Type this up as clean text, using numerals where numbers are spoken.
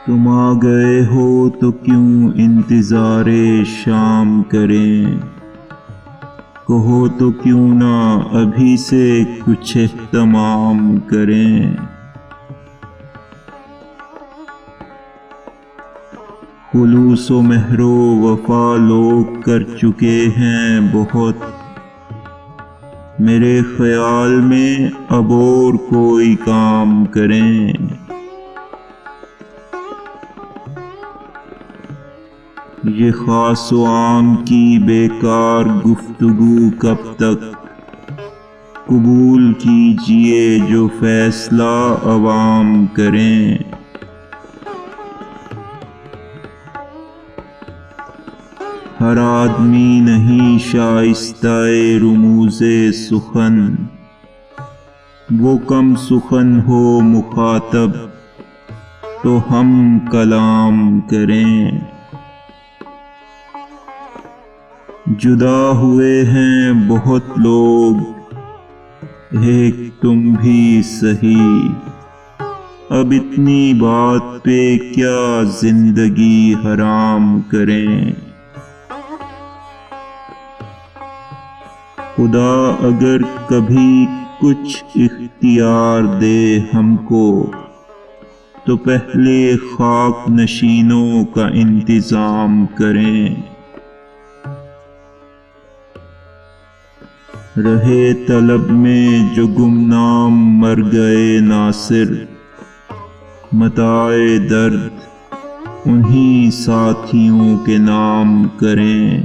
تم آ گئے ہو تو کیوں انتظار شام کریں، کہو تو کیوں نہ ابھی سے کچھ اہتمام کریں۔ خلوص و مہر و وفا لوگ کر چکے ہیں بہت، میرے خیال میں اب اور کوئی کام کریں۔ یہ خاص و عام کی بیکار گفتگو کب تک، قبول کیجئے جو فیصلہ عوام کریں۔ ہر آدمی نہیں شائستہ رموز سخن، وہ کم سخن ہو مخاطب تو ہم کلام کریں۔ جدا ہوئے ہیں بہت لوگ، ایک تم بھی سہی، اب اتنی بات پہ کیا زندگی حرام کریں۔ خدا اگر کبھی کچھ اختیار دے ہم کو، تو پہلے خاک نشینوں کا انتظام کریں۔ رہے طلب میں جو گمنام مر گئے ناصر، متاع درد انہی ساتھیوں کے نام کریں۔